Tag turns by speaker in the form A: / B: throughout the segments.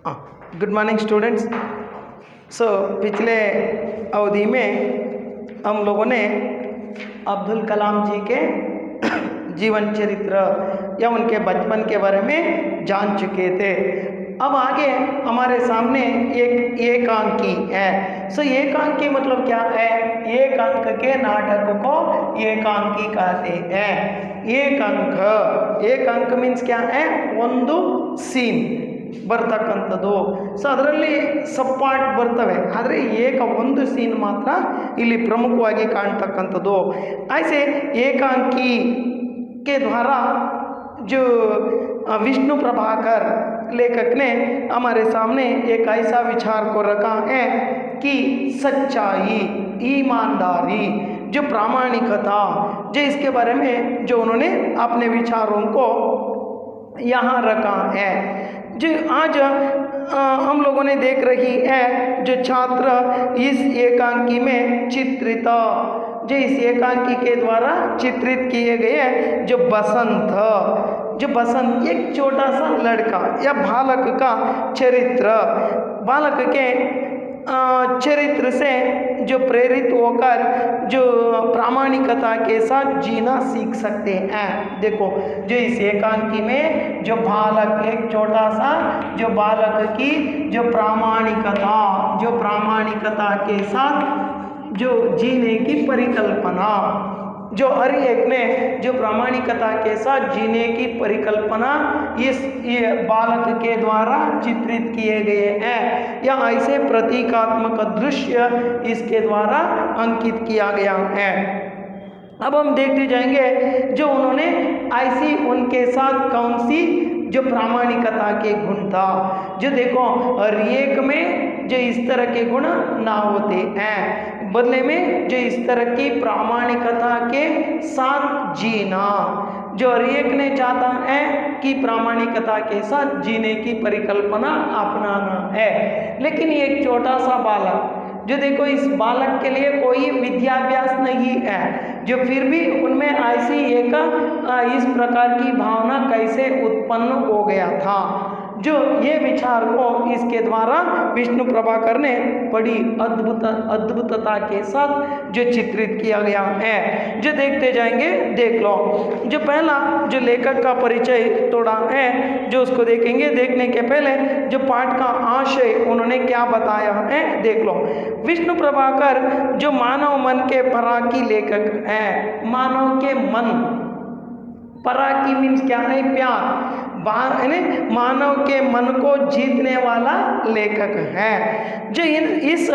A: Good morning students. पिछले अवधि में हम लोगों ने अब्दुल कलाम जी के जीवन चरित्र या उनके बचपन के बारे में जान चुके थे। अब आगे हमारे सामने एक एकांकी है। एकांकी मतलब क्या है? एक अंक के नाटक को एकांकी कहते हैं। एक अंक मीन्स क्या है? ಒಂದು ಸೀನ್ ಬರ್ತಕ್ಕಂಥದ್ದು। ಅದರಲ್ಲಿ ಸಬ್ ಪಾರ್ಟ್ ಬರ್ತವೆ, ಆದರೆ ಒಂದು ಸೀನ್ ಮಾತ್ರ ಇಲ್ಲಿ ಪ್ರಮುಖವಾಗಿ ಕಾಣ್ತಕ್ಕಂಥದ್ದು। ऐसे एकांकी के द्वारा जो विष्णु प्रभाकर लेखक ने हमारे सामने एक ऐसा विचार को रखा है कि सच्चाई, ईमानदारी, जो प्रामाणिकता, जो इसके बारे में जो उन्होंने अपने विचारों को यहाँ रखा है। जो आज हम लोगों ने देख रही है, जो छात्र इस एकांकी में चित्रित, जो इस एकांकी के द्वारा चित्रित किए गए जो बसंत एक छोटा सा लड़का या बालक का चरित्र, बालक के चरित्र से जो प्रेरित होकर जो प्रामाणिकता के साथ जीना सीख सकते हैं। देखो, जो इस एकांकी में जो बालक, एक छोटा सा जो बालक की जो प्रामाणिकता के साथ जो जीने की परिकल्पना, जो हर एक ने जो प्रामाणिकता के साथ जीने की परिकल्पना ये बालक के द्वारा चित्रित किए गए हैं, या ऐसे प्रतीकात्मक दृश्य इसके द्वारा अंकित किया गया है। अब हम देखते जाएंगे जो उन्होंने ऐसी उनके साथ कौन सी जो प्रामाणिकता के गुण था। जो देखो, हर एक में जो इस तरह के गुण ना होते हैं, बदले में जो इस तरह की प्रामाणिकता के साथ जीना, जो हर एक ने चाहता है कि प्रामाणिकता के साथ जीने की परिकल्पना अपनाना है। लेकिन एक छोटा सा बालक, जो देखो इस बालक के लिए कोई विद्याभ्यास नहीं है, जो फिर भी उनमें ऐसी एक इस प्रकार की भावना कैसे उत्पन्न हो गया था, जो ये विचार को इसके द्वारा विष्णु प्रभाकर ने बड़ी अद्भुतता के साथ जो चित्रित किया गया है। जो देखते जाएंगे, देख लो। जो पहला जो लेखक का परिचय थोड़ा है, जो उसको देखेंगे। देखने के पहले जो पाठ का आशय उन्होंने क्या बताया है, देख लो। विष्णु प्रभाकर जो मानव मन के पराकी लेखक है। मानव के मन, पराकी मीन्स क्या है? प्यार, मानव के मन को जीतने वाला लेखक है। जो इस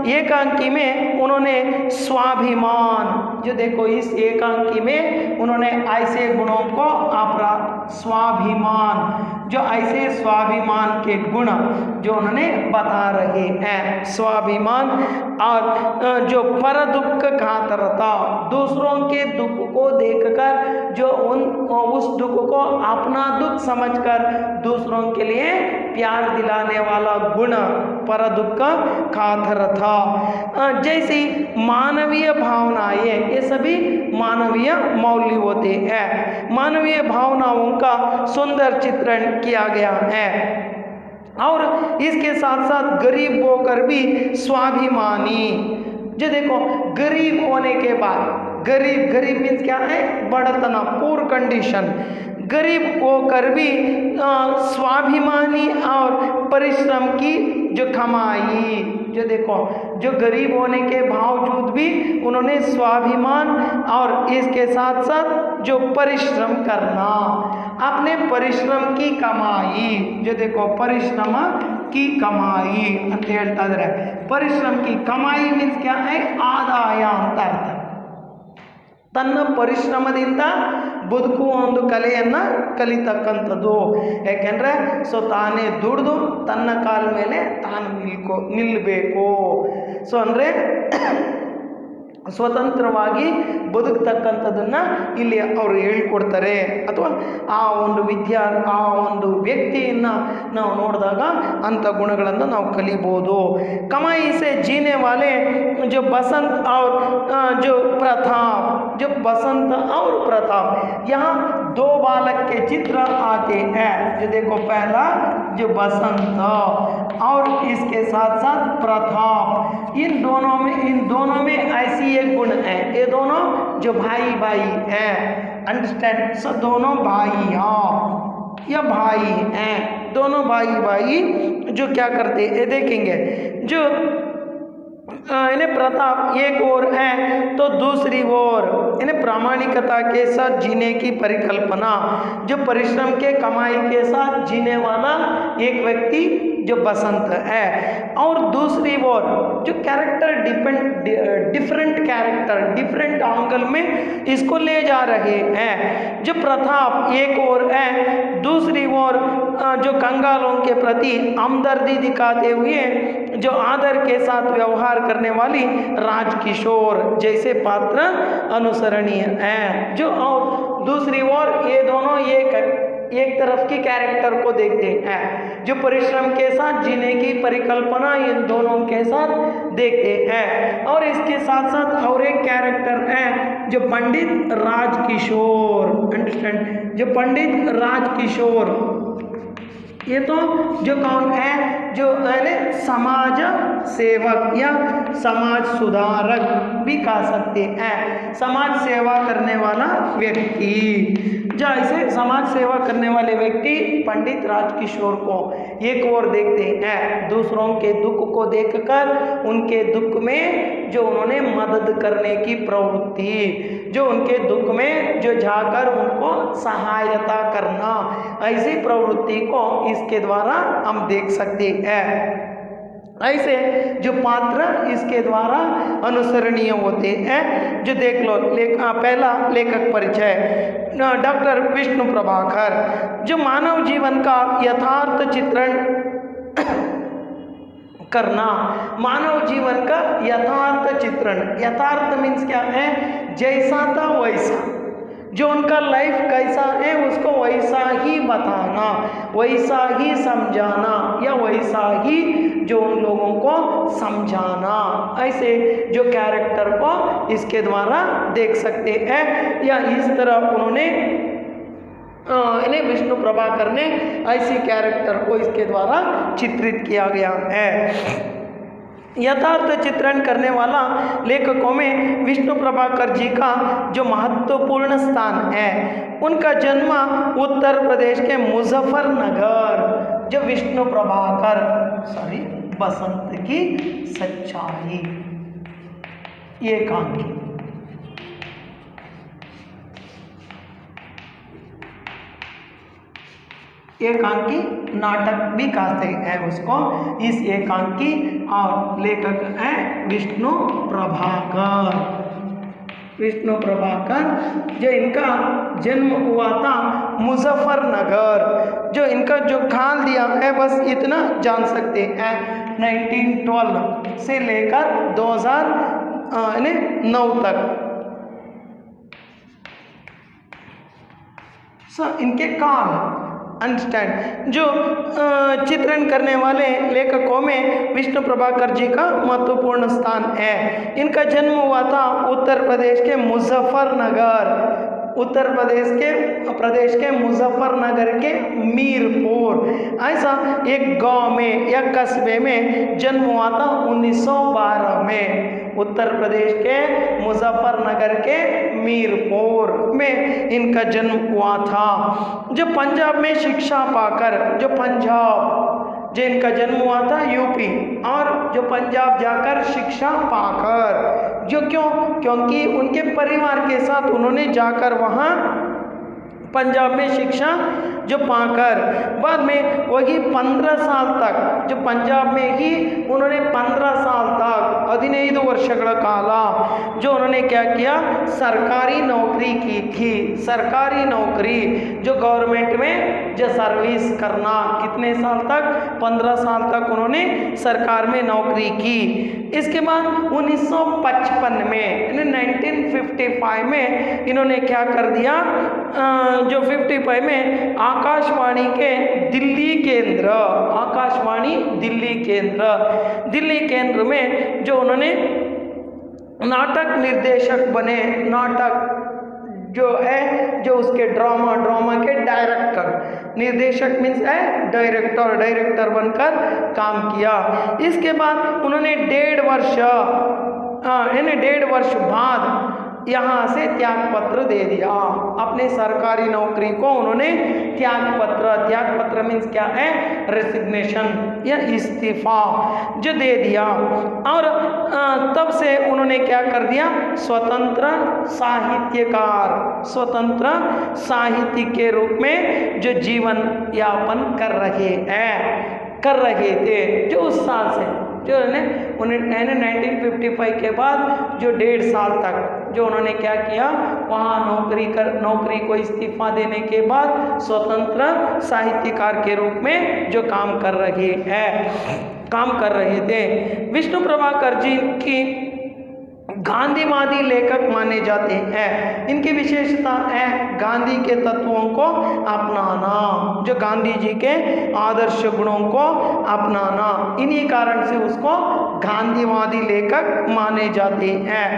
A: एकांकी में उन्होंने स्वाभिमान, जो देखो इस एकांकी में उन्होंने ऐसे गुणों को अपना स्वाभिमान, जो ऐसे स्वाभिमान के गुण जो उन्होंने बता रहे हैं। स्वाभिमान और जो पर दुख खातरता, दूसरों के दुख को देखकर जो उस दुख को अपना दुख समझकर दूसरों के लिए प्यार दिलाने वाला गुण पर दुख खातर था। जैसी मानवीय भावनाएं, ये सभी मानवीय मौल्य होते हैं। मानवीय भावनाओं का सुंदर चित्रण किया गया है। और इसके साथ साथ गरीब होकर भी स्वाभिमानी, जो देखो गरीब होने के बाद, गरीब मीन्स क्या है? बड़तना, पूर कंडीशन। गरीब होकर भी स्वाभिमानी और परिश्रम की जो कमाई, जो देखो जो गरीब होने के बावजूद भी उन्होंने स्वाभिमान और इसके साथ साथ जो परिश्रम करना, अपने परिश्रम की कमाई, जो देखो परिश्रम की कमाई ಅಂತ ಹೇಳ್ತಾ ಇದ್ದಾರೆ। ಪರಿಶ್ರಮ की कमाई मीन्स क्या है? ಆದಾಯ ಅಂತ ಅರ್ಥ। ತನ್ನ ಪರಿಶ್ರಮದಿಂದ ಬದುಕುವ ಒಂದು ಕಲೆಯನ್ನು ಕಲಿತಕ್ಕಂಥದ್ದು। ಯಾಕೆಂದರೆ ತಾನೇ ದುಡಿದು ತನ್ನ ಕಾಲ ಮೇಲೆ ತಾನು ನಿಲ್ಲಬೇಕು। ಅಂದರೆ ಸ್ವತಂತ್ರವಾಗಿ ಬದುಕತಕ್ಕಂಥದ್ದನ್ನು ಇಲ್ಲಿ ಅವರು ಹೇಳ್ಕೊಡ್ತಾರೆ। ಅಥವಾ ಆ ಒಂದು ವ್ಯಕ್ತಿಯನ್ನು ನಾವು ನೋಡಿದಾಗ ಅಂಥ ಗುಣಗಳನ್ನು ನಾವು ಕಲಿಬೋದು। कमाई से जीने वाले जो बसंत और जो प्रताप, जो बसंत और प्रताप, यहाँ दो बालक के चित्र आते हैं। जो देखो, पहला जो बसंत और इसके साथ साथ प्रताप, इन दोनों में ऐसी एक गुण है, ये दोनों जो भाई भाई हैं, अंडरस्टैंड। सो दोनों भाई या भाई हैं, दोनों भाई जो क्या करते हैं, ये देखेंगे। जो इन्हें प्रताप एक ओर है तो दूसरी ओर इन्हें प्रामाणिकता के साथ जीने की परिकल्पना, जो परिश्रम के कमाई के साथ जीने वाला एक व्यक्ति जो बसंत है, और दूसरी ओर जो कैरेक्टर डिफरेंट एंगल में इसको ले जा रहे हैं। जो प्रताप एक ओर है, दूसरी ओर जो कंगालों के प्रति हमदर्दी दिखाते हुए जो आदर के साथ व्यवहार करने वाली राजकिशोर जैसे पात्र अनुसरणीय हैं। जो और दूसरी ओर ये दोनों एक तरफ की कैरेक्टर को देखते हैं, जो परिश्रम के साथ जीने की परिकल्पना इन दोनों के साथ देखते हैं। और इसके साथ साथ और एक कैरेक्टर है जो पंडित राजकिशोर, अंडरस्टैंड, जो पंडित राजकिशोर, ये तो जो कौन है, जो समाज सेवक या समाज सुधारक भी कह सकते हैं, समाज सेवा करने वाला व्यक्ति। जैसे समाज सेवा करने वाले व्यक्ति पंडित राजकिशोर को एक ओर देखते हैं, दूसरों के दुख को देखकर उनके दुख में जो उन्होंने मदद करने की प्रवृत्ति, जो उनके दुख में जो जाकर उनको सहायता करना, ऐसी प्रवृत्ति को इसके द्वारा हम देख सकते हैं। ऐसे जो पात्र इसके द्वारा अनुसरणीय होते हैं। जो देख लो पहला लेखक परिचय, डॉक्टर विष्णु प्रभाकर, जो मानव जीवन का यथार्थ चित्रण करना, मानव जीवन का यथार्थ चित्रण, यथार्थ मीन्स क्या है, जैसा था वैसा, जो उनका लाइफ कैसा है उसको वैसा ही बताना, वैसा ही समझाना, या वैसा ही जो उन लोगों को समझाना, ऐसे जो कैरेक्टर को इसके द्वारा देख सकते हैं। या इस तरह उन्होंने इन्हें विष्णु प्रभाकर ने ऐसी कैरेक्टर को इसके द्वारा चित्रित किया गया है। यथार्थ चित्रण करने वाला लेखकों में विष्णु प्रभाकर जी का जो महत्वपूर्ण स्थान है, उनका जन्म उत्तर प्रदेश के मुजफ्फरनगर, जो विष्णु प्रभाकर बसंत की सच्चाई, ये एकांकी, एकांकी नाटक भी कहते हैं उसको। इस एकांकी और लेखक हैं विष्णु प्रभाकर। विष्णु प्रभाकर जो इनका जन्म हुआ था मुजफ्फरनगर, जो इनका जो खाल दिया है बस इतना जान सकते हैं, 1912 से लेकर 2009 तक। इनके काल अंडरस्टैंड, जो चित्रण करने वाले लेखकों में विष्णु प्रभाकर जी का महत्वपूर्ण स्थान है। इनका जन्म हुआ था उत्तर प्रदेश के मुजफ्फरनगर, उत्तर प्रदेश के मुजफ्फरनगर के मीरपुर ऐसा एक गांव में या कस्बे में जन्म हुआ था 1912 में। उत्तर प्रदेश के मुजफ्फरनगर के मीरपुर में इनका जन्म हुआ था। जो पंजाब में शिक्षा पाकर, जो इनका जन्म हुआ था यूपी, और जो पंजाब जाकर शिक्षा पाकर, जो क्योंकि उनके परिवार के साथ उन्होंने जाकर वहाँ पंजाब में शिक्षा जो पाकर बाद में वही 15 साल तक, जो पंजाब में ही उन्होंने 15 साल तक 15 ವರ್ಷಗಳ ಕಾಲ जो उन्होंने क्या किया, सरकारी नौकरी की थी। सरकारी नौकरी जो गवर्नमेंट में जो सर्विस करना, कितने साल तक, 15 साल तक उन्होंने सरकार में नौकरी की। इसके बाद 1955 में 1955 में इन्होंने क्या कर दिया, जो 55 में आकाशवाणी के दिल्ली केंद्र, आकाशवाणी दिल्ली केंद्र में जो उन्होंने नाटक निर्देशक बने, नाटक जो है जो उसके ड्रामा के डायरेक्टर, निर्देशक मीन्स है डायरेक्टर बनकर काम किया। इसके बाद उन्होंने 1.5 वर्ष बाद यहाँ से त्याग पत्र दे दिया। अपने सरकारी नौकरी को उन्होंने त्याग पत्र मीन्स क्या है, रेसिग्नेशन या इस्तीफा जो दे दिया। और तब से उन्होंने क्या कर दिया, स्वतंत्र साहित्यिक के रूप में जो जीवन यापन कर रहे थे जो उस साल से जो उन्हें 1955 के बाद जो 1.5 साल तक जो उन्होंने क्या किया, वहाँ नौकरी को इस्तीफा देने के बाद स्वतंत्र साहित्यकार के रूप में जो काम कर रहे थे। विष्णु प्रभाकर जी की गांधीवादी लेखक माने जाते हैं। इनकी विशेषता है गांधी के तत्वों को अपनाना, जो गांधी जी के आदर्श गुणों को अपनाना, इन्हीं कारण से उसको गांधीवादी लेखक माने जाते हैं।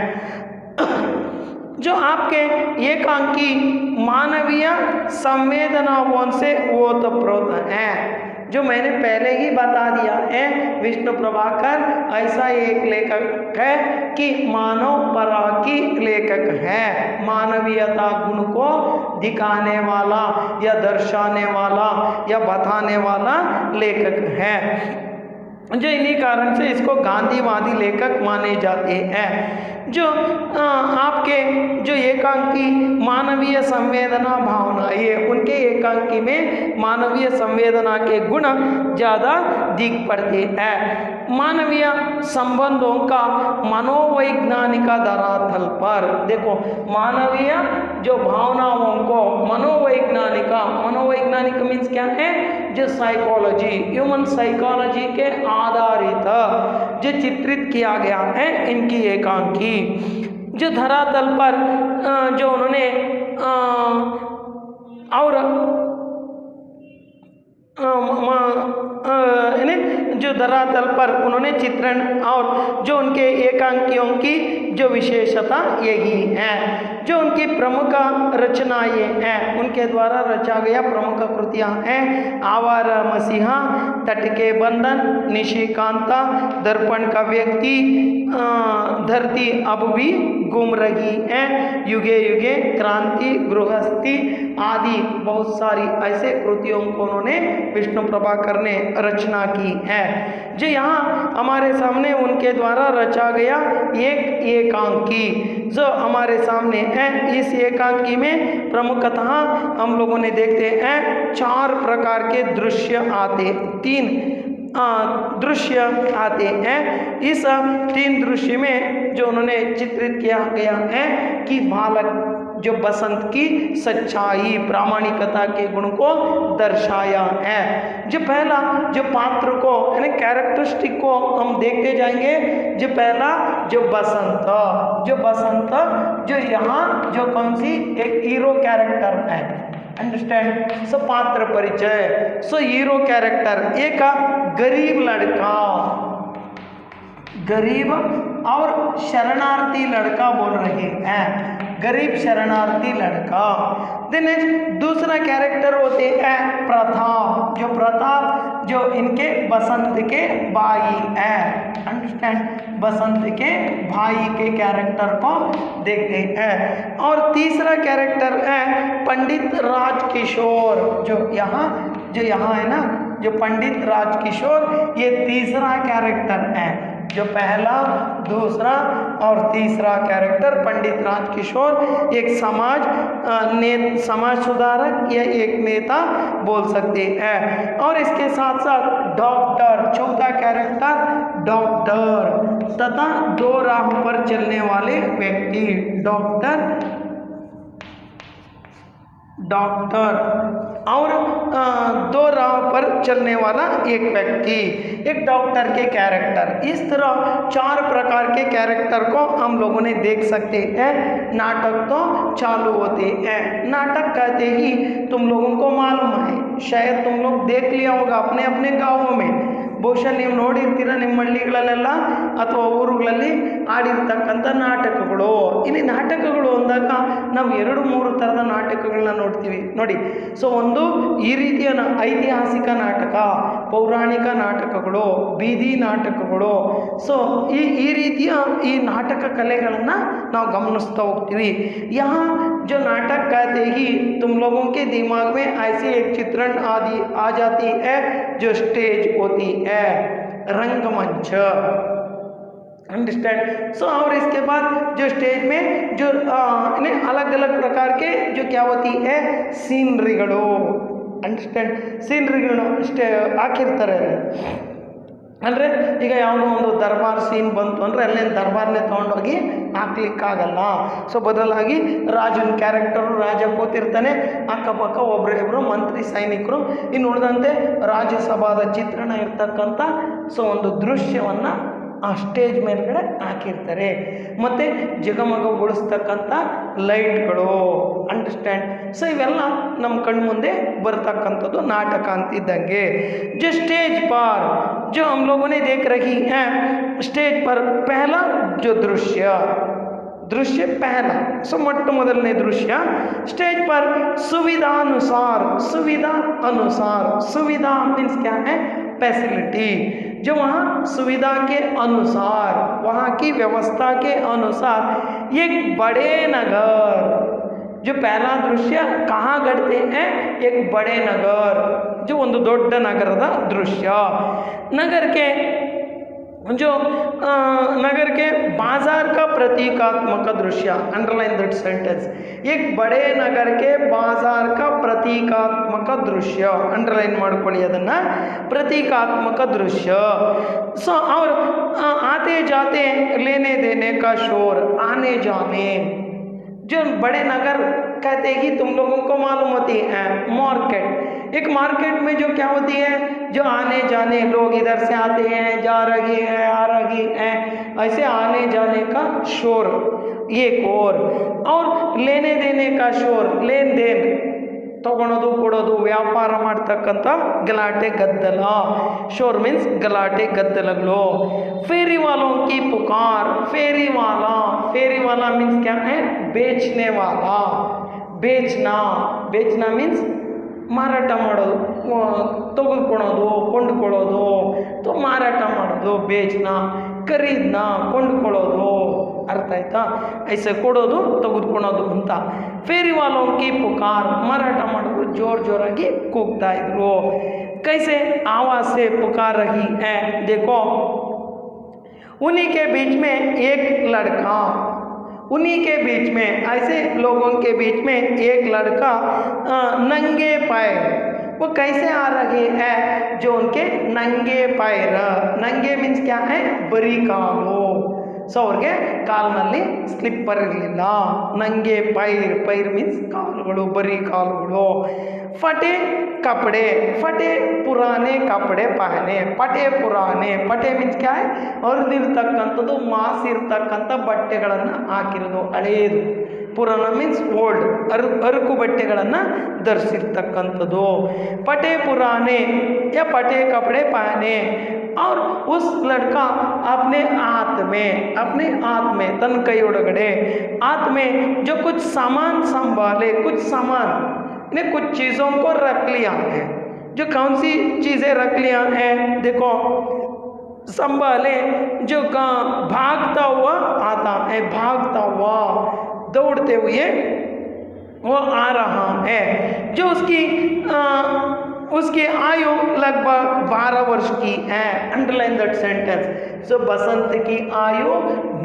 A: जो आपके एकांकी मानवीय संवेदनाओं से ओतप्रोत हैं, जो मैंने पहले ही बता दिया है, विष्णु प्रभाकर ऐसा एक लेखक है कि मानव पराकी लेखक है, मानवीयता गुण को दिखाने वाला या दर्शाने वाला या बताने वाला लेखक है, जो इन्हीं कारण से इसको गांधीवादी लेखक माने जाते हैं। जो आपके जो एकांकी मानवीय संवेदना भावना, ये उनके एकांकी में मानवीय संवेदना के गुण ज़्यादा दिख पड़ते हैं। मानवीय संबंधों का मनोवैज्ञानिक धरातल पर देखो, मानवीय जो भावनाओं को मनोवैज्ञानिक मीन्स क्या है, जो साइकोलॉजी, ह्यूमन साइकोलॉजी के आधारित जो चित्रित किया गया है इनकी एकांकी, जो धरातल पर जो उन्होंने और जो धरातल पर उन्होंने चित्रण और जो उनके एकांकियों की जो विशेषता यही है, जो उनकी प्रमुख रचनाएं हैं, उनके द्वारा रचा गया प्रमुख कृतियां हैं आवारा मसीहा, तट के बंधन, निशिकांता, दर्पण का व्यक्ति, धरती अब भी घूम रही है, युगे युगे, क्रांति, गृहस्थी आदि बहुत सारी ऐसे कृतियों को उन्होंने विष्णु प्रभाकर ने रचना की है। जो यहाँ हमारे सामने उनके द्वारा रचा गया एक एकांकी जो हमारे सामने है, इस एकांकी में प्रमुखतः हम लोगों ने देखते हैं 4 प्रकार के दृश्य आते, 3 दृश्य आते हैं। इस 3 दृश्य में जो उन्होंने चित्रित किया गया है कि बालक जो बसंत की सच्चाई, प्रामाणिकता के गुण को दर्शाया है। जो पहला जो पात्र को यानी कैरेक्टरिस्टिक को हम देखते जाएंगे, जो पहला जो बसंत जो यहाँ जो कौन सी एक हीरो कैरेक्टर है, अंडरस्टैंड, सो पात्र परिचय, सो हीरो कैरेक्टर, एक गरीब लड़का, गरीब और शरणार्थी लड़का बोल रहे हैं, गरीब शरणार्थी लड़का। देन दूसरा कैरेक्टर होते हैं प्रताप जो इनके बसंत के भाई है, अंडरस्टैंड, बसंत के भाई के कैरेक्टर को देखते हैं। और तीसरा कैरेक्टर है पंडित राजकिशोर, जो यहाँ है ना, जो पंडित राजकिशोर, ये तीसरा कैरेक्टर है। जो पहला, दूसरा और तीसरा कैरेक्टर पंडित राजकिशोर एक समाज सुधारक या एक नेता बोल सकते हैं। और इसके साथ साथ डॉक्टर, चौथा कैरेक्टर डॉक्टर तथा 2 राह पर चलने वाले व्यक्ति, डॉक्टर और 2 राह पर चलने वाला एक व्यक्ति, एक डॉक्टर के कैरेक्टर। इस तरह 4 प्रकार के कैरेक्टर को हम लोगों ने देख सकते हैं। नाटक तो चालू होते हैं। नाटक कहते ही तुम लोगों को मालूम है, शायद तुम लोग देख लिया होगा अपने अपने गाँवों में, ಬಹುಶಃ ನೀವು ನೋಡಿರ್ತೀರ ನಿಮ್ಮ ಹಳ್ಳಿಗಳಲ್ಲೆಲ್ಲ ಅಥವಾ ಊರುಗಳಲ್ಲಿ ಆಡಿರ್ತಕ್ಕಂಥ ನಾಟಕಗಳು. ಇಲ್ಲಿ ನಾಟಕಗಳು ಅಂದಾಗ ನಾವು 2-3 ಥರದ ನಾಟಕಗಳನ್ನ ನೋಡ್ತೀವಿ ನೋಡಿ. ಸೊ ಒಂದು ಈ ರೀತಿಯ ಐತಿಹಾಸಿಕ ನಾಟಕ, ಪೌರಾಣಿಕ ನಾಟಕಗಳು, ಬೀದಿ ನಾಟಕಗಳು. ಸೊ ಈ ರೀತಿಯ ಈ ನಾಟಕ ಕಲೆಗಳನ್ನು ನಾವು ಗಮನಿಸ್ತಾ ಹೋಗ್ತೀವಿ. यहाँ जो नाटक कहते ही तुम लोगों के दिमाग में ऐसी एक चित्रण आदि आ जाती है जो स्टेज होती है, रंगमंच, अंडरस्टैंड. सो और इसके बाद जो स्टेज में जो अलग अलग प्रकार के जो क्या होती है सीनरीಗಳು, ಅಂಡರ್ಸ್ಟ್ಯಾಂಡ್, ಸೀನ್ರಿಗಳನ್ನ ಹಾಕಿರ್ತಾರೆ. ಅಂದರೆ ಈಗ ಯಾವುದೋ ಒಂದು ದರ್ಬಾರ್ ಸೀನ್ ಬಂತು ಅಂದರೆ ಅಲ್ಲೇನು ದರ್ಬಾರ್ನೇ ತೊಗೊಂಡೋಗಿ ಹಾಕ್ಲಿಕ್ಕಾಗಲ್ಲ. ಸೊ ಬದಲಾಗಿ ರಾಜನ ಕ್ಯಾರೆಕ್ಟರು, ರಾಜ ಕೂತಿರ್ತಾನೆ, ಅಕ್ಕಪಕ್ಕ ಒಬ್ಬರಿಬ್ಬರು ಮಂತ್ರಿ ಸೈನಿಕರು, ಇನ್ನು ಉಳಿದಂತೆ ರಾಜ್ಯಸಭಾದ ಚಿತ್ರಣ ಇರ್ತಕ್ಕಂಥ ಸೊ ಒಂದು ದೃಶ್ಯವನ್ನು ಆ ಸ್ಟೇಜ್ ಮೇಲ್ಗಡೆ ಹಾಕಿರ್ತಾರೆ. ಮತ್ತು ಜಗಮಗಗೊಳಿಸ್ತಕ್ಕಂಥ ಲೈಟ್ಗಳು, ಅಂಡರ್ಸ್ಟ್ಯಾಂಡ್. ಸೊ ಇವೆಲ್ಲ ನಮ್ಮ ಕಣ್ಣು ಮುಂದೆ ಬರ್ತಕ್ಕಂಥದ್ದು ನಾಟಕ ಅಂತಿದ್ದಂಗೆ. जो स्टेज पर जो हम लोगों ने देख रही है, स्टेज पर पहला जो दृश्य पहला, सो ಮೊಟ್ಟ ಮೊದಲನೇ दृश्य स्टेज पर सुविधा अनुसार, सुविधा मीन्स क्या है, फैसिलिटी. जो वहाँ सुविधा के अनुसार, वहाँ की व्यवस्था के अनुसार एक बड़े नगर, जो पहला दृश्य कहाँ घटते हैं, एक बड़े नगर, जो ಒಂದು ದೊಡ್ಡ ನಗರದ ದೃಶ್ಯ. नगर के बाजार का प्रतीकात्मक दृश्य, अंडरलाइन दैट सेंटेंस, एक बड़े नगर के बाजार का प्रतीकात्मक दृश्य, अंडरलाइन ಮಾಡ್ಕೊಳ್ಳಿ ಅದನ್ನು, प्रतीकात्मक दृश्य. सो और आते जाते लेने देने का शोर, आने जाने, जो बड़े नगर कहते ही तुम लोगों को मालूम होती है मार्केट. एक मार्केट में जो क्या होती है, जो आने जाने, लोग इधर से आते हैं, जा रहे हैं, आ रही हैं, ऐसे आने जाने का शोर एक और लेने देने का शोर, लेन देन, ತಗೊಳೋದು ಕೊಡೋದು, ವ್ಯಾಪಾರ ಮಾಡ್ತಕ್ಕಂಥ ಗಲಾಟೆ ಗದ್ದಲ. ಶೋರ್ ಮೀನ್ಸ್ ಗಲಾಟೆ ಗದ್ದಲಗಳು. फेरी वालों की पुकार, फेरी वाला मीन्स क्या है, बेचने वाला. बेचना मीन्स ಮಾರಾಟ ಮಾಡೋದು, ತೆಗೆದುಕೊಳ್ಳೋದು, ಕೊಂಡುಕೊಳ್ಳೋದು, ತೋ ಮಾರಾಟ ಮಾಡೋದು, ಬೇಚ್ನಾ, ಖರೀದ್ನಾ, ಕೊಂಡುಕೊಳ್ಳೋದು, ಅರ್ಥ ಆಯ್ತಾ, ಐಸೆ ಕೊಡೋದು, ತೆಗೆದುಕೊಳ್ಳೋದು ಅಂತ. फेरी वालों की पुकार, ಮಾರಾಟ ಮಾಡೋದು ಜೋರಾಗಿ ಕೂಗ್ತಾ ಇದ್ರು. कैसे आवाज़ से पुकार रही है, देखो उन्हीं के बीच में एक लड़का, उन्हीं के बीच में, ऐसे लोगों के बीच में एक लड़का नंगे पैर, वो कैसे आ रहे हैं, जो उनके नंगे पैर, नंगे मीन्स क्या है, बरी काಲು. ಸೊ ಅವ್ರಿಗೆ ಕಾಲಿನಲ್ಲಿ ಸ್ಲಿಪ್ಪರ್ ಇರಲಿಲ್ಲ. ನಂಗೆ ಪೈರ್ ಮೀನ್ಸ್ ಕಾಲುಗಳು, ಬರೀ ಕಾಲುಗಳು. ಫಟೆ ಕಪಡೆ, ಫಟೆ ಪುರಾನೆ ಕಪಡೆ ಪಹನೆ, ಪಟೆ ಪುರಾನೆ, ಪಟೆ ಮೀನ್ಸ್ ಕ್ಯಾ ಹೈ, ಹರಿದಿರ್ತಕ್ಕಂಥದ್ದು, ಮಾಸಿರ್ತಕ್ಕಂಥ ಬಟ್ಟೆಗಳನ್ನು ಹಾಕಿರೋದು, ಹಳೆಯದು. ಪುರಾಣ ಮೀನ್ಸ್ ಓಲ್ಡ್, ಅರಕು ಬಟ್ಟೆಗಳನ್ನು ಧರಿಸಿರ್ತಕ್ಕಂಥದ್ದು. ಪಟೆ ಪುರಾನೆ या पटे कपड़े पहने. और उस लड़का अपने हाथ में तन कई उड़गड़े, हाथ में जो कुछ सामान संभाले, कुछ सामान ने कुछ चीज़ों को रख लिया है. जो कौन सी चीज़ें रख लिया है, देखो संभाले, जो भागता हुआ आता है, भागता हुआ, दौड़ते हुए वो आ रहा है. जो उसकी आयु लगभग 12 वर्ष की है. Underline that sentence. So Basant की आयु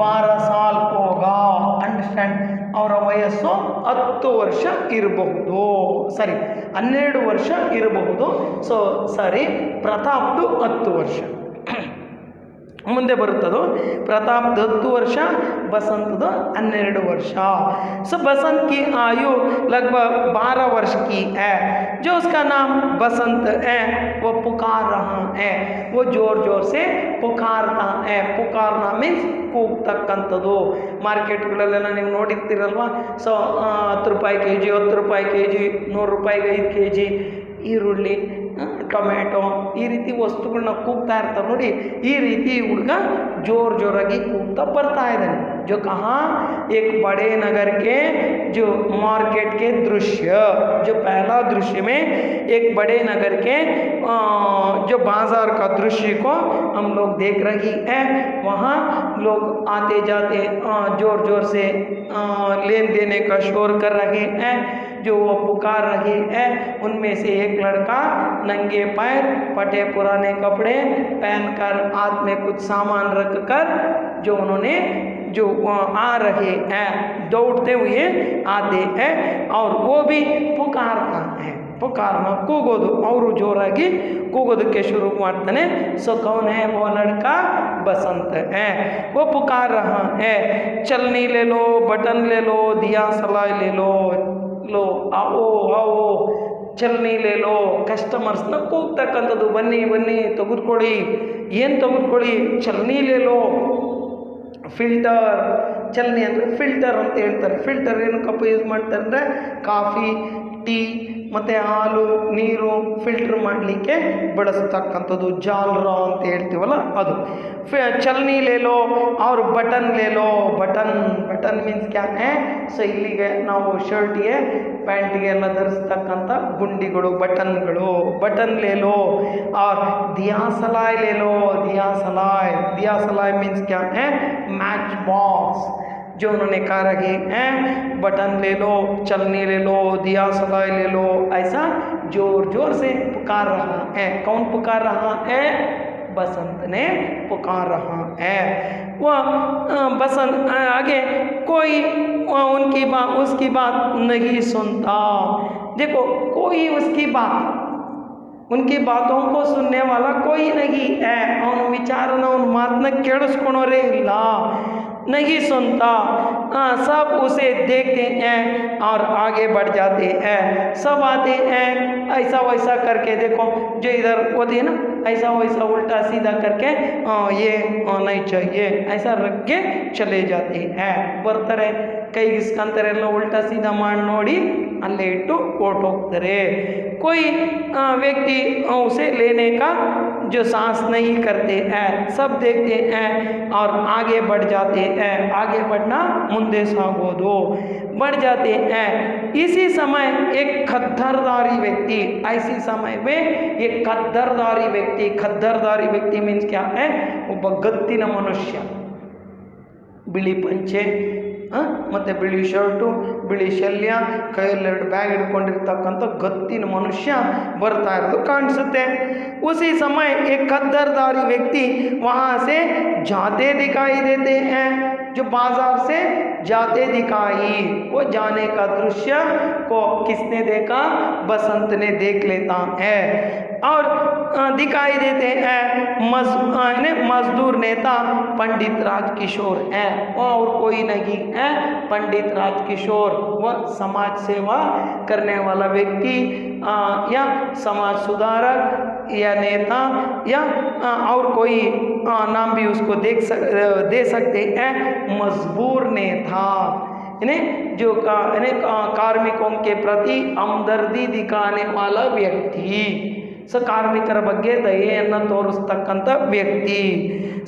A: 12 साल होगा, अंडरस्टैंड. ಅವರ ವಯಸ್ಸು 10 ವರ್ಷ ಇರಬಹುದು, ಸರಿ 12 ವರ್ಷ ಇರಬಹುದು. ಸೊ ಸರಿ, ಪ್ರತಾಪ್ದು 10 ವರ್ಷ ಮುಂದೆ ಬರುತ್ತದು. ಪ್ರತಾಪ್ದು 10 ವರ್ಷ, ಬಸಂತದು 12 ವರ್ಷ. सो बसंत की आयु लगभग 12 वर्ष की है. जो उसका नाम बसंत है, वो पुकार रहा है, वो जोर से पुकारता है. पुकारना मीन्स ಕೂಗ್ತಕ್ಕಂಥದ್ದು. ಮಾರ್ಕೆಟ್ಗಳಲ್ಲೆಲ್ಲ ನೀವು ನೋಡಿರ್ತೀರಲ್ವ. ಸೊ 10 ರೂಪಾಯಿ kg, 10 ರೂಪಾಯಿ kg, 100 ರೂಪಾಯಿಗೆ 5 kg ಈರುಳ್ಳಿ, ಟೊಮೆಟೊ ಈ ರೀತಿ ವಸ್ತುಗಳನ್ನ ಕೂಗ್ತಾ ಇರ್ತಾರೆ ನೋಡಿ. ಈ ರೀತಿ ಹುಡುಗ ಜೋರಾಗಿ ಕೂಗ್ತಾ ಬರ್ತಾ ಇದ್ದಾನೆ. जो कहाँ एक बड़े नगर के जो मार्केट के दृश्य, जो पहला दृश्य में एक बड़े नगर के जो बाजार का दृश्य को हम लोग देख रही है. वहाँ लोग आते जाते जोर से लेन देने का शोर कर रहे हैं. जो वो पुकार रहे हैं उनमें से एक लड़का नंगे पैर फटे पुराने कपड़े पहनकर हाथ में कुछ सामान रखकर जो उन्होंने जो आ रहे हैं, दौड़ते हुए आते हैं और वो भी पुकारता है. पुकारना ಕೂಗೋದು, ಅವರು ಜೋರಾಗಿ ಕೂಗೋದಕ್ಕೆ ಶುರು ಮಾಡ್ತಾನೆ. सो कौन है वो लड़का? बसंत है. वो पुकार रहा है, चलनी ले लो, बटन ले लो, दिया सलाई ले लो, लो आओ आओ ಚಲ್ನಿ ಲೇಲೋ. ಕಸ್ಟಮರ್ಸ್ನ ಕೂಗ್ತಕ್ಕಂಥದ್ದು, ಬನ್ನಿ ಬನ್ನಿ ತೆಗೆದುಕೊಳ್ಳಿ. ಏನು ತೆಗೆದುಕೊಳ್ಳಿ? ಚಲ್ನಿ ಲೇಲೋ. ಫಿಲ್ಟರ್, ಚಲ್ನಿ ಅಂದರೆ ಫಿಲ್ಟರ್ ಅಂತ ಹೇಳ್ತಾರೆ. ಫಿಲ್ಟರ್ ಏನಕ್ಕಪ್ಪ ಯೂಸ್ ಮಾಡ್ತಾರೆ ಅಂದರೆ ಕಾಫಿ, ಟೀ ಮತ್ತು ಹಾಲು, ನೀರು ಫಿಲ್ಟ್ರ್ ಮಾಡಲಿಕ್ಕೆ ಬಳಸ್ತಕ್ಕಂಥದ್ದು. ಜಾಲ್ರ ಅಂತ ಹೇಳ್ತೀವಲ್ಲ ಅದು. ಚಲ್ನಿ ಲೇಲೋ और ಬಟನ್ ಲೇಲೋ. ಬಟನ್ ಮೀನ್ಸ್ ಕ್ಯಾ ಹೈ? ಸೊ ಇಲ್ಲಿಗೆ ನಾವು ಶರ್ಟ್ಗೆ ಪ್ಯಾಂಟ್ಗೆ ಎಲ್ಲ ಧರಿಸ್ತಕ್ಕಂಥ ಗುಂಡಿಗಳು ಬಟನ್ಗಳು. ಬಟನ್ ಲೇಲೋ और दिया सलाई ಲೇಲೋ. दिया सलाई मीन्स क्या है? Match box. जो उन्होंने कहा रखे हैं बटन ले लो, चलनी ले लो, दिया सलाई ले लो, ऐसा जोर से पुकार रहा है. कौन पुकार रहा है? बसंत ने पुकार रहा है. वह बसंत आगे कोई उसकी बात नहीं सुनता. देखो, कोई उसकी बात, उनकी बातों को सुनने वाला कोई नहीं है. ಅವನ ವಿಚಾರನ ಅವನ ಮಾತನ್ನ ಕೇಳಿಸ್ಕೊಳೋರೇ ಇಲ್ಲ. नहीं सुनता. सब उसे देखते हैं और आगे बढ़ जाते हैं. सब आते हैं ऐसा वैसा करके. देखो जो इधर होती है ना, ऐसा वैसा उल्टा सीधा करके ये नहीं चाहिए ऐसा रख के चले जाते हैं. ಬರ್ತಾರೆ, ಕೈ ಇಸ್ಕೊಂತಾರೆ, ಎಲ್ಲ ಉಲ್ಟಾ ಸೀದಾ ಮಾಡಿ ನೋಡಿ ಅಲ್ಲೇ ಇಟ್ಟು ಹೊರಟೋಗ್ತಾರೆ. कोई व्यक्ति उसे लेने का जो सांस नहीं करते हैं. सब देखते हैं और आगे बढ़ जाते हैं. आगे बढ़ना ಮುಂದೆ ಸಾಗೋದು, बढ़ जाते हैं. इसी समय एक खद्दरदारी व्यक्ति, ऐसी समय में एक खद्दरदारी व्यक्ति मीन्स क्या है? ಒಬ್ಬ ಗತ್ತಿನ ಮನುಷ್ಯ, ಬಿಳಿ ಪಂಚೆ ಮತ್ತು ಬಿಳಿ ಶರ್ಟು, ಬಿಳಿ ಶಲ್ಯ, ಕೈಯಲ್ಲೆರಡು ಬ್ಯಾಗ್ ಹಿಡ್ಕೊಂಡಿರ್ತಕ್ಕಂಥ ಗತ್ತಿನ ಮನುಷ್ಯ ಬರ್ತಾ ಇರೋದು ಕಾಣಿಸುತ್ತೆ. उसी समय एक खद्दरदारी व्यक्ति वहाँ से जाते दिखाई देते हैं. जो बाजार से जाते दिखाई, वो जाने का दृश्य को किसने देखा? बसंत ने देख लेता है. और दिखाई देते हैं मजदूर नेता पंडित राजकिशोर है. और कोई नहीं है, पंडित राजकिशोर. वह समाज सेवा करने वाला व्यक्ति या समाज सुधारक या नेता या और कोई नाम भी उसको दे सकते हैं. मजबूर नेता इन्हें जो कार्मिकों के प्रति हमदर्दी दिखाने वाला व्यक्ति. ಸೊ ಕಾರ್ಮಿಕರ ಬಗ್ಗೆ ದಯೆಯನ್ನು ತೋರಿಸ್ತಕ್ಕಂಥ ವ್ಯಕ್ತಿ.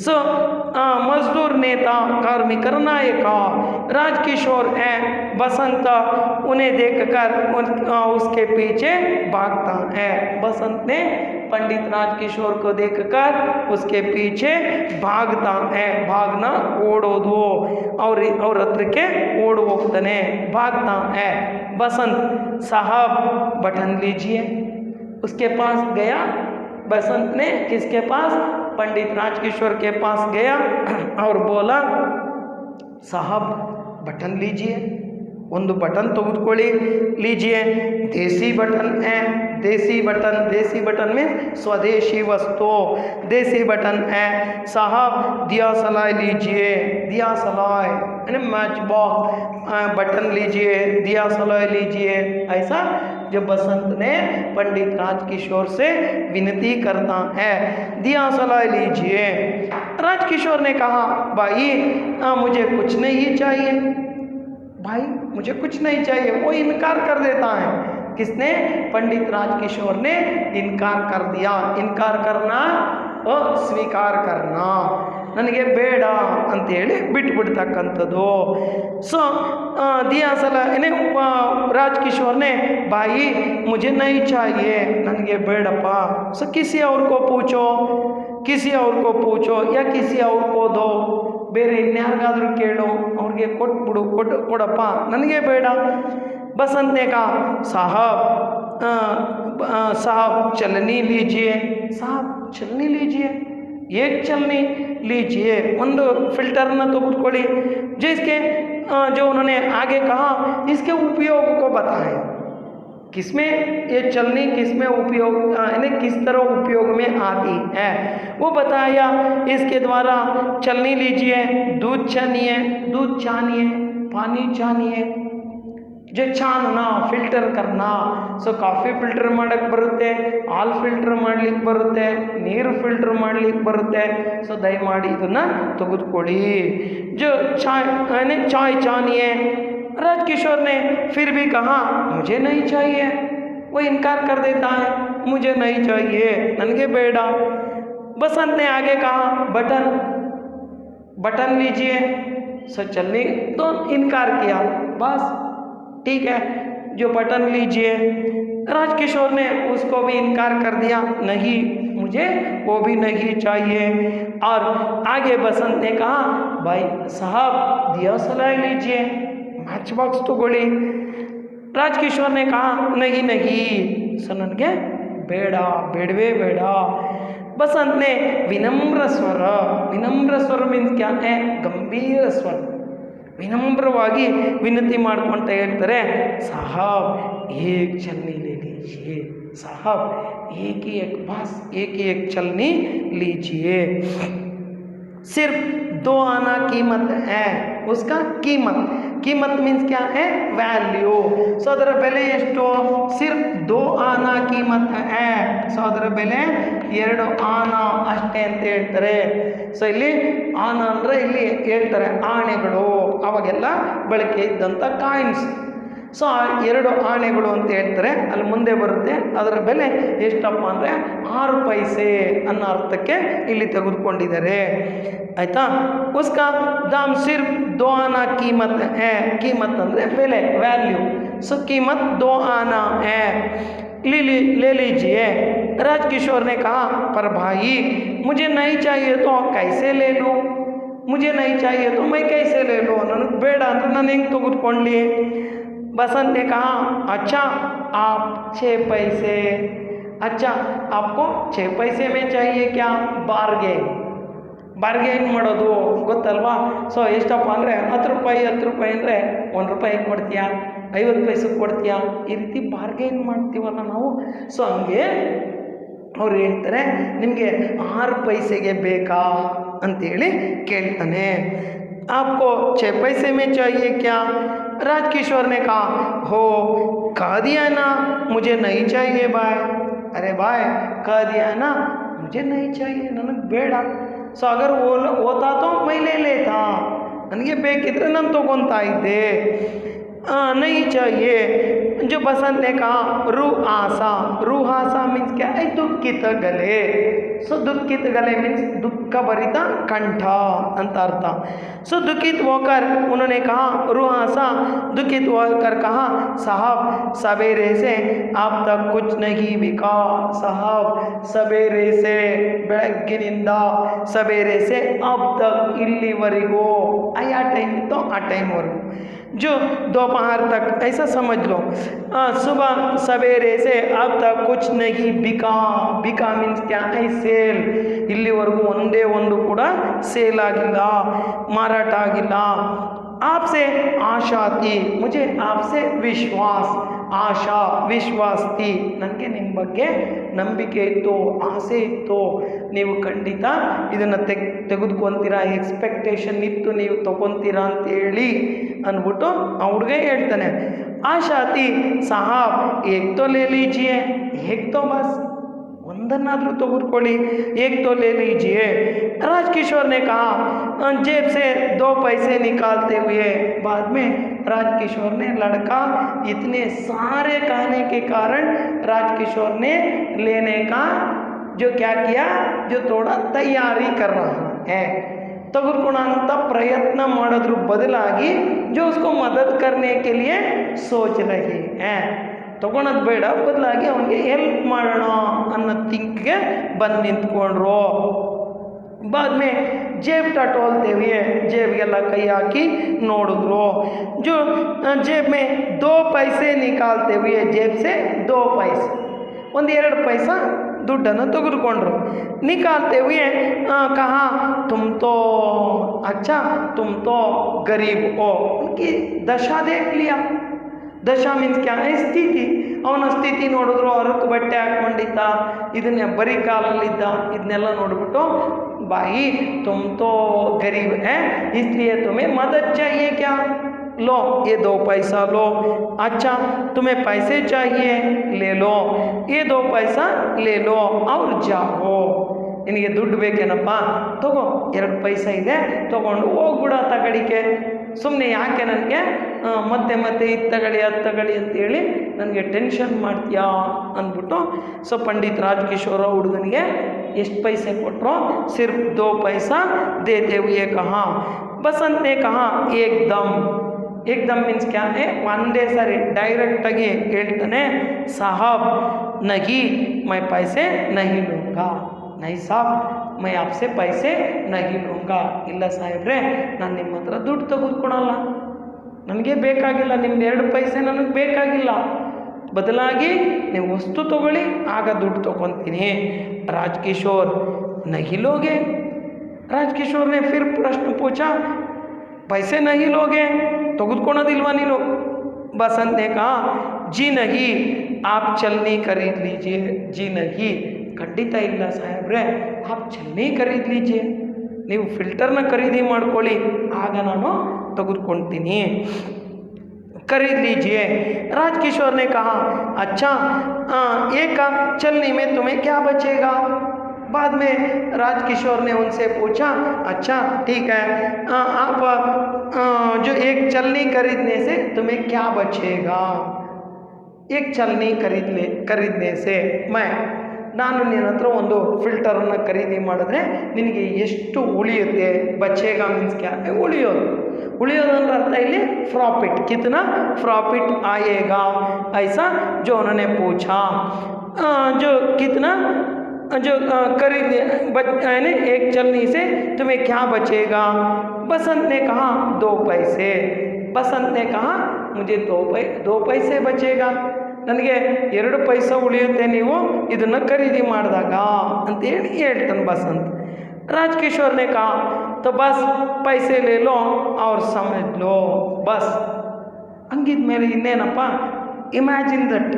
A: ಸೊ मजदूर नेता, कार्मिकर नायक राजकिशोर है. बसंत उन्हें देखकर उसके पीछे भागता है. बसंत ने पंडित राजकिशोर को देखकर उसके पीछे भागता है. भागना ओडोदो और हत्र के ओड होग्ताने, भागता है. बसंत साहब बटन लीजिए. उसके पास गया बसंत ने. किसके पास? पंडित राजकिशोर के पास गया और बोला, साहब बटन लीजिए, ಒಂದು ಬಟನ್ ತೆಗೆದುಕೊಳ್ಳಿ. लीजिए. देसी बटन है. देसी बटन में स्वदेशी वस्तु. देसी बटन है. साहब दिया सलाई लीजिए. दिया सलाई यानी मैच बॉक्स. बटन लीजिए, दिया सलाई लीजिए. ऐसा जब बसंत ने पंडित राजकिशोर से विनती करता है, दिया सलाई लीजिए. राजकिशोर ने कहा, भाई मुझे कुछ नहीं चाहिए. भाई मुझे कुछ नहीं चाहिए. वो इनकार कर देता है. किसने? पंडित राजकिशोर ने इनकार कर दिया। इनकार करना ಸ್ವೀಕಾರ करना, ನನಗೆ ಬೇಡ ಅಂತೇಳಿ ಬಿಟ್ಬಿಡ್ತಕ್ಕಂಥದ್ದು। ಸೊ दिया सला यानी राजकिशोर ने भाई मुझे नहीं चाहिए, ನನಗೆ ಬೇಡಪ್ಪ। ಸೊ किसी और को पूछो, किसी और को पूछो या किसी और को दो, ಬೇರೆ ಇನ್ಯಾರಿಗಾದ್ರೂ ಕೇಳು, ಅವ್ರಿಗೆ ಕೊಟ್ಬಿಡು, ಕೊಡಪ್ಪ, ನನಗೆ ಬೇಡ। बसंत ने कहा साहब चलनी लीजिए, साहब चलनी लीजिए, एक चलनी लीजिए, ಒಂದು ಫಿಲ್ಟರ್ನ ತೆಗೆದುಕೊಳ್ಳಿ। जिसके जो उन्होंने आगे कहा इसके उपयोग को बताएं, किसमें ये चलनी किसमें उपयोग यानी किस तरह उपयोग में आती है वो बताया। इसके द्वारा चलनी लीजिए, दूध छानिए, दूध छानिए, पानी छानिए, जो छानना ಫಿಲ್ಟರ್ करना। ಸೊ ಕಾಫಿ ಫಿಲ್ಟರ್ ಮಾಡೋಕ್ಕೆ ಬರುತ್ತೆ, ಹಾಲು ಫಿಲ್ಟರ್ ಮಾಡ್ಲಿಕ್ಕೆ ಬರುತ್ತೆ, ನೀರು ಫಿಲ್ಟರ್ ಮಾಡ್ಲಿಕ್ಕೆ ಬರುತ್ತೆ। ಸೊ ದಯಮಾಡಿ ಇದನ್ನು ತೆಗೆದುಕೊಳ್ಳಿ। जो चाय यानी चाय छानिए। राजकिशोर ने फिर भी कहा मुझे नहीं चाहिए, वो इनकार कर देता है, मुझे नहीं चाहिए, ನನಗೆ ಬೇಡ। बसंत ने आगे कहा बटन लीजिए। सो चलने तो इनकार किया, बस ठीक है, जो बटन लीजिए। राजकिशोर ने उसको भी इनकार कर दिया, नहीं मुझे वो भी नहीं चाहिए। और आगे बसंत ने कहा भाई साहब दिया सलाई लीजिए, मैच बॉक्स तो गोली। राजकिशोर ने कहा नहीं नहीं, सो ನನಗೆ ಬೇಡ, ಬೇಡವೇ ಬೇಡ। बसंत ने विनम्र स्वर मीन्स क्या है? गंभीर स्वर, ವಿನಮ್ರವಾಗಿ ವಿನಂತಿ ಮಾಡ್ಕೊಳ್ತಾ ಹೇಳ್ತಾರೆ, ಸಾಹಬ್ ಏಕ್ ಚಲ್ನಿ ಲೇ ಲೀಜಿಯೇ, ಸಾಹಬ್ एक एक चलनी लीजिए। सिर्फ 2 आना कीमत है, उसका कीमत मीन्स क्या है? ವ್ಯಾಲ್ಯೂ। ಸೊ ಅದರ ಬೆಲೆ ಎಷ್ಟು? ಸಿರ್ಫ್ 2 ಆನಾ कीमत है। ಸೊ ಅದರ ಬೆಲೆ 2 ಆನಾ ಅಷ್ಟೇ ಅಂತ ಹೇಳ್ತಾರೆ। ಸೊ ಇಲ್ಲಿ ಆನಾ ಅಂದರೆ ಇಲ್ಲಿ ಹೇಳ್ತಾರೆ ಆಣೆಗಳು, ಅವಾಗೆಲ್ಲ ಬಳಕೆ ಇದ್ದಂಥ ಕಾಯಿನ್ಸ್। ಸೊ 2 ಆಣೆಗಳು ಅಂತ ಹೇಳ್ತಾರೆ, ಅಲ್ಲಿ ಮುಂದೆ ಬರುತ್ತೆ ಅದರ ಬೆಲೆ ಎಷ್ಟಪ್ಪ ಅಂದರೆ 6 ಪೈಸೆ ಅನ್ನೋ ಅರ್ಥಕ್ಕೆ ಇಲ್ಲಿ ತೆಗೆದುಕೊಂಡಿದ್ದಾರೆ, ಆಯಿತಾ। ಉಸ್ಕಾ दाम सिर्फ 2 आना कीमत है, कीमत ಅಂದರೆ ಬೆಲೆ, ವ್ಯಾಲ್ಯೂ। ಸೊ कीमत 2 आना है, ले लीजिए। राजकिशोर ने कहा पर भाई मुझे नहीं चाहिए तो कैसे ले लूँ, मुझे नहीं चाहिए तो मैं कैसे ले लूँ, ನನಗೆ ಬೇಡ ಅಂದರೆ ನಾನು ಹೆಂಗೆ ತೆಗೆದುಕೊಳ್ಳಿ। बसंत ने कहा अच्छा आप 6 पैसे, अच्छा आपको 6 पैसे में चाहिए क्या? ಬಾರ್ಗೇನ್ ಮಾಡೋದು ಗೊತ್ತಲ್ವಾ? ಸೊ ಎಷ್ಟಪ್ಪ ಅಂದರೆ 10 ರೂಪಾಯಿ ಅಂದರೆ 1 ರೂಪಾಯಿ ಕೊಡ್ತೀಯಾ, 50 ಪೈಸೆಗೆ ಕೊಡ್ತೀಯಾ, ಈ ರೀತಿ ಬಾರ್ಗೇನ್ ಮಾಡ್ತೀವಲ್ಲ ನಾವು। ಸೊ ಹಂಗೆ ಅವ್ರು ಹೇಳ್ತಾರೆ ನಿಮಗೆ 6 ಪೈಸೆಗೆ ಬೇಕಾ ಅಂತೇಳಿ ಕೇಳ್ತಾನೆ। आपको 6 पैसे में चाहिए क्या? राजकिशोर ने कहा हो कह दिया ना मुझे नहीं चाहिए भाई, अरे भाई कह दिया ना मुझे नहीं चाहिए, ನನಗೆ ಬೇಡ। ಸೊ ಅಗರ್ ಹೋತಾ ತೋ ಮೈ ಲೇ ಲೇತಾ, ನನಗೆ ಬೇಕಿದ್ರೆ ನಾನು ತಗೊತಾ ಇದ್ದೆ। नहीं चाहिए। जो बसंत ने कहा रूहासा मीन्स क्या है? दुखित गले। सो दुखित गले मीन्स दुख भरित कंठ अंत अर्थ। सो दुखित होकर उन्होंने कहा रूहासा, दुखित होकर कहा साहब सवेरे से आप तक कुछ नहीं बिका, साहब सवेरे से ಬೆಳಗ್ಗಿನಿಂದ सवेरे से अब तक इಲ್ಲಿವರೆಗೂ, आया टाइम तो आ टाइम वरेगू, जो दोपहर तक ऐसा समझ लो। सुबह सवेरे से अब तक कुछ नहीं बिका मीन्स क्या है? ಸೇಲ್, ಇಲ್ಲಿವರೆಗೂ ಒಂದೇ ಒಂದು ಕೂಡ ಸೇಲ್ ಆಗಿಲ್ಲ, ಮಾರಾಟ ಆಗಿಲ್ಲ। आपसे आशा थी, मुझे आपसे विश्वास, ಆಶಾ ವಿಶ್ವಾಸ ಥಿ, ನನಗೆ ನಿಮ್ಮ ಬಗ್ಗೆ ನಂಬಿಕೆ ಇತ್ತು, ಆಸೆ ಇತ್ತು, ನೀವು ಖಂಡಿತ ಇದನ್ನು ತೆಗೆದುಕೊತೀರಾ, ಎಕ್ಸ್ಪೆಕ್ಟೇಷನ್ ಇತ್ತು ನೀವು ತಗೊತೀರಾ ಅಂತೇಳಿ ಅಂದ್ಬಿಟ್ಟು ಆ ಹುಡುಗ ಹೇಳ್ತಾನೆ। ಆಶಾ ಥಿ ಸಾಹಬ್ ಏಕ್ ತೋ ಲೇ ಲೀಜಿಯೇ, ಏಕ್ ತೋ ಬಸ್, ಒಂದನ್ನಾದರೂ ತೆಗೆದುಕೊಳ್ಳಿ, एक तो ले लीजिए। राजकिशोर ने कहा जेब से 2 पैसे निकालते हुए। बाद में राजकिशोर ने, लड़का इतने सारे कहने के कारण राजकिशोर ने लेने का जो क्या किया, जो थोड़ा तैयारी कर रहा है, ತೆಗೆದುಕೊಳ್ಳೋಂಥ ಪ್ರಯತ್ನ ಮಾಡೋದ್ರ ಬದಲಾಗಿ जो उसको मदद करने के लिए सोच रही है, ತಗೊಳೋದು ಬೇಡ, ಬದಲಾಗಿ ಅವನಿಗೆ ಹೆಲ್ಪ್ ಮಾಡೋಣ ಅನ್ನೋ ಥಿಂಕ್ಗೆ ಬಂದು ನಿಂತ್ಕೊಂಡ್ರು। बाद में जेब टटोलते हुए जेबಗೆಲ್ಲ ಕೈ ಹಾಕಿ ನೋಡಿದ್ರು। जो जेब में 2 पैसे निकालते हुए, जेब से 2 पैसे, 1-2 पैसा ದುಡ್ಡನ್ನು ತೆಗೆದುಕೊಂಡ್ರು। निकालते हुए कहा तुम तो अच्छा, तुम तो गरीब हो। उनकी दशा देख लिया। दशा मीन्स क्या है, ಸ್ಥಿತಿ। ಅವನ ಸ್ಥಿತಿ ನೋಡಿದ್ರು, ಅರಕು ಬಟ್ಟೆ ಹಾಕ್ಕೊಂಡಿದ್ದ, ಇದನ್ನೇ ಬರೀ ಕಾಲಲ್ಲಿದ್ದ, ಇದನ್ನೆಲ್ಲ ನೋಡ್ಬಿಟ್ಟು भाई तुम तो गरीब है, इसलिए तुम्हें मदद चाहिए क्या, लो ये 2 पैसा लो। अच्छा तुम्हें पैसे चाहिए, ले लो ये 2 पैसा ले लो और जाओ। ನಿನಗೆ ದುಡ್ಡು ಬೇಕೇನಪ್ಪ, ತಗೋ 2 ಪೈಸಾ ಇದೆ, ತಗೊಂಡು ಹೋಗ್ಬಿಡ ತಗಡಿಕೆ, ಸುಮ್ಮನೆ ಯಾಕೆ ನನಗೆ ಮತ್ತೆ ಮತ್ತೆ ಇದು ತಗೊಳ್ಳಿ ಅದು ತಗೊಳ್ಳಿ ಅಂತೇಳಿ ನನಗೆ ಟೆನ್ಷನ್ ಮಾಡ್ತೀಯಾ ಅಂದ್ಬಿಟ್ಟು ಸೊ ಪಂಡಿತ್ ರಾಜಕಿಶೋರ ಹುಡುಗನಿಗೆ ಎಷ್ಟು पैसे ಕೊಟ್ಟರು, सिर्फ 2 पैसा देते हुए कहा। बसंत ने कहा एकदम, एकदम मीन्स क्या है, ಒಂದೇ सारी ಡೈರೆಕ್ಟಾಗಿ ಹೇಳ್ತಾನೆ, साहब नहीं मैं पैसे नहीं लूँगा, नहीं साहब मैं आपसे पैसे नहीं लूँगा, ಇಲ್ಲ ಸಾಹೇಬ್ರೆ ನಾನು ನಿಮ್ಮ ಹತ್ರ ದುಡ್ಡು ತೆಗೆದುಕೊಳಲ್ಲ, ನನಗೆ ಬೇಕಾಗಿಲ್ಲ, ನಿಮ್ದು 2 पैसे ನನಗೆ ಬೇಕಾಗಿಲ್ಲ, ಬದಲಾಗಿ ನೀವು ವಸ್ತು ತಗೊಳ್ಳಿ, ಆಗ ದುಡ್ಡು ತೊಗೊತೀನಿ। राजकिशोर नहीं लोगे? राजकिशोर ने फिर प्रश्न पूछा, पैसे नहीं लोगे, ತೆಗೆದುಕೊಳ್ಳೋದಿಲ್ವಾ ನೀನು? बसंत ने कहा जी नहीं आप चलनी खरीद लीजिए, जी नहीं ಖಂಡಿತ ಇಲ್ಲ ಸಾಹೇಬ್ರೆ, आप चलनी खरीद लीजिए, ನೀವು ಫಿಲ್ಟರ್ನ ಖರೀದಿ ಮಾಡ್ಕೊಳ್ಳಿ, ಆಗ ನಾನು ತೆಗೆದುಕೊಳ್ತೀನಿ। खरीद लीजिए। राजकिशोर ने कहा अच्छा एक चलनी में तुम्हें क्या बचेगा? बाद में राजकिशोर ने उनसे पूछा अच्छा ठीक है, आप जो एक चलनी खरीदने से तुम्हें क्या बचेगा? एक चलनी खरीदने से ನಾನು ನಿನ್ನ ಹತ್ರ ಒಂದು ಫಿಲ್ಟರನ್ನು ಖರೀದಿ ಮಾಡಿದ್ರೆ ನಿನಗೆ ಎಷ್ಟು ಉಳಿಯುತ್ತೆ? ಬಚೇಗ ಮೀನ್ಸ್ ಕ್ಯಾ, ಉಳಿಯೋದು ಅಂದ್ರೆ ಅರ್ಥ ಇಲ್ಲಿ प्रॉफिट, कितना प्रॉफिट आएगा ऐसा जो उन्होंने पूछा। जो कितना जो खरीद यानी एक चलनी से तुम्हें क्या बचेगा? बसंत ने कहा 2 पैसे। बसंत ने कहा मुझे 2 पैसे बचेगा, ನನಗೆ 2 पैसा ಉಳಿಯುತ್ತೆ ನೀವು ಇದನ್ನು ಖರೀದಿ ಮಾಡಿದಾಗ ಅಂತೇಳಿ ಹೇಳ್ತಾನೆ ಬಸಂತ್। राजकिशोर ने कहा तो बस पैसे ले लो और समझ लो बस। ಹಂಗಿದ್ಮೇಲೆ ಇನ್ನೇನಪ್ಪ, ಇಮ್ಯಾಜಿನ್ ದಟ್,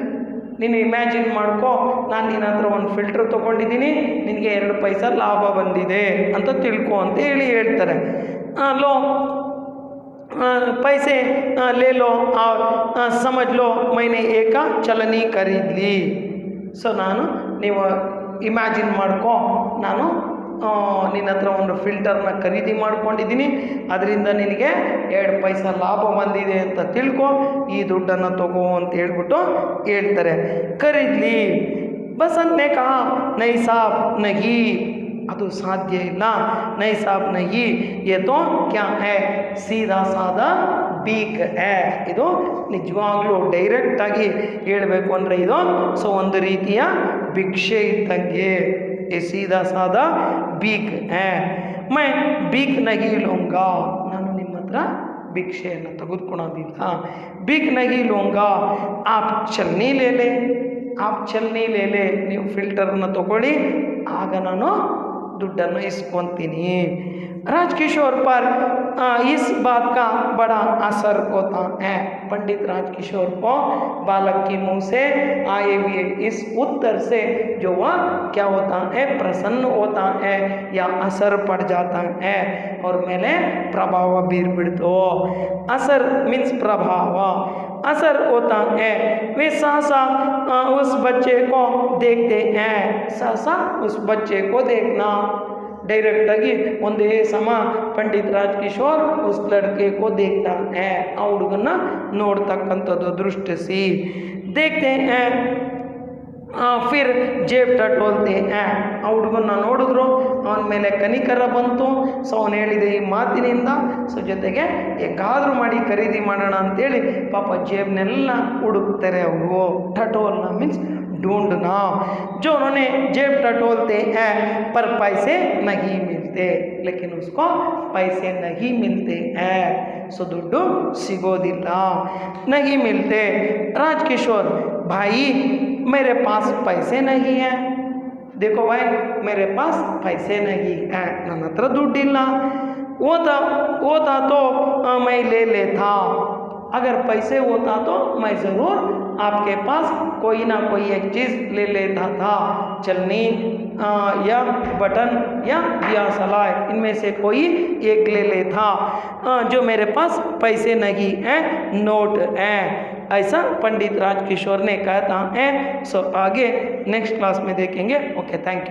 A: ನೀನು ಇಮ್ಯಾಜಿನ್ ಮಾಡ್ಕೋ, ನಾನು ನಿನ್ನ ಹತ್ರ ಒಂದು ಫಿಲ್ಟರ್ ತೊಗೊಂಡಿದ್ದೀನಿ, ನಿನಗೆ 2 पैसा ಲಾಭ ಬಂದಿದೆ ಅಂತ ತಿಳ್ಕೊ ಅಂತ ಹೇಳ್ತಾರೆ। ಲೋ पैसे ले लो और समझ लो मैंने एक चलनी खरीद ली। ಸೊ ನಾನು ನೀವು ಇಮ್ಯಾಜಿನ್ ಮಾಡ್ಕೊ, ನಾನು ನಿನ್ನ ಹತ್ರ ಒಂದು ಫಿಲ್ಟರ್ನ ಖರೀದಿ ಮಾಡ್ಕೊಂಡಿದ್ದೀನಿ, ಅದರಿಂದ ನಿನಗೆ 2 पैसा ಲಾಭ ಬಂದಿದೆ ಅಂತ ತಿಳ್ಕೊ, ಈ ದುಡ್ಡನ್ನು ತಗೋ ಅಂತ ಹೇಳ್ಬಿಟ್ಟು ಹೇಳ್ತಾರೆ। ಖರೀದ್ಲಿ। ಬಸಂತ್ ನೇ ಕಹಾ ನೈ ಸಾಬ್ ನಹಿ, ಅದು ಸಾಧ್ಯ ಇಲ್ಲ, ನೈ ಸಾಬ್ ನಹಿ, ಯೇ ತೋ ಕ್ಯಾ ಹೈ, ಸೀದಾ ಸಾದಾ ಬೀಕ್ ಹೈ, ಇದು ನಿಜವಾಗ್ಲೂ ಡೈರೆಕ್ಟಾಗಿ ಹೇಳಬೇಕು ಅಂದರೆ ಇದು ಸೊ ಒಂದು ರೀತಿಯ ಭಿಕ್ಷೆ ಇದ್ದಂಗೆ, ये सीधा सादा बीक है, मैं बीक नहीं लूँगा, ನಾನು ನಿಮ್ಮ ಹತ್ರ ಭಿಕ್ಷೆಯನ್ನು ತೆಗೆದುಕೊಳ್ಳೋದಿಲ್ಲ, बीक नहीं लूँगा, आप चलनी ले ले, आप चलनी ले ले, ನೀವು ಫಿಲ್ಟರನ್ನು ತಗೊಳ್ಳಿ, ಆಗ ನಾನು ದುಡ್ಡನ್ನು ಇಸ್ಕೊಂತೀನಿ. राजकिशोर पर इस बात का बड़ा असर होता है। पंडित राजकिशोर को बालक के मुंह से आए हुए इस उत्तर से जो वह क्या होता है, प्रसन्न होता है या असर पड़ जाता है और ಮೇಲೆ ಪ್ರಭಾವ ಬೀರ್ಬಿಡ್ತು. असर मीन्स प्रभाव, असर होता है. वे सहसा उस बच्चे को देखते हैं. सहसा उस बच्चे को देखना, डायरेक्ट आಗಿ ಒಂದೇ ಸಮ पंडित राजकिशोर उस लड़के को देखता है. ಆ ಹುಡುಗನ್ನ ನೋಡ್ತಕ್ಕಂಥದ್ದು ದೃಷ್ಟಿಸಿ. देखते हैं फिर जेब टटोलते हैं. ಆ ಹುಡುಗನ್ನ ನೋಡಿದ್ರು, ಅವನ ಮೇಲೆ ಕನಿಕರ ಬಂತು. ಸೊ ಅವನು ಹೇಳಿದ ಈ ಮಾತಿನಿಂದ ಸೊ ಜೊತೆಗೆ ಹೇಗಾದರೂ ಮಾಡಿ ಖರೀದಿ ಮಾಡೋಣ ಅಂತೇಳಿ ಪಾಪ ಜೇಬ್ನೆಲ್ಲ ಹುಡುಕ್ತಾರೆ ಅವರು. ಟಟೋಲ್ನ मीन्स ढूंढना. जो उन्होंने जेब टटोलते हैं पर पैसे नहीं मिलते, लेकिन उसको पैसे नहीं मिलते हैं. सो दुड्डू सिगोदिಲ್ಲ, नहीं मिलते. राजकिशोर भाई मेरे पास पैसे नहीं हैं. देखो भाई मेरे पास पैसे नहीं हैं, ನನ್ನ ಹತ್ರ ದುಡ್ಡಿಲ್ಲ. होता तो मैं ले लेता. अगर पैसे होता तो मैं ज़रूर आपके पास कोई ना कोई एक चीज़ ले लेता था. चलनी या बटन या दिया सलाह, इनमें से कोई एक ले लेता. जो मेरे पास पैसे नहीं हैं, नोट हैं. ऐसा पंडित राजकिशोर ने कहता है. सो आगे नेक्स्ट क्लास में देखेंगे. Okay, thank you.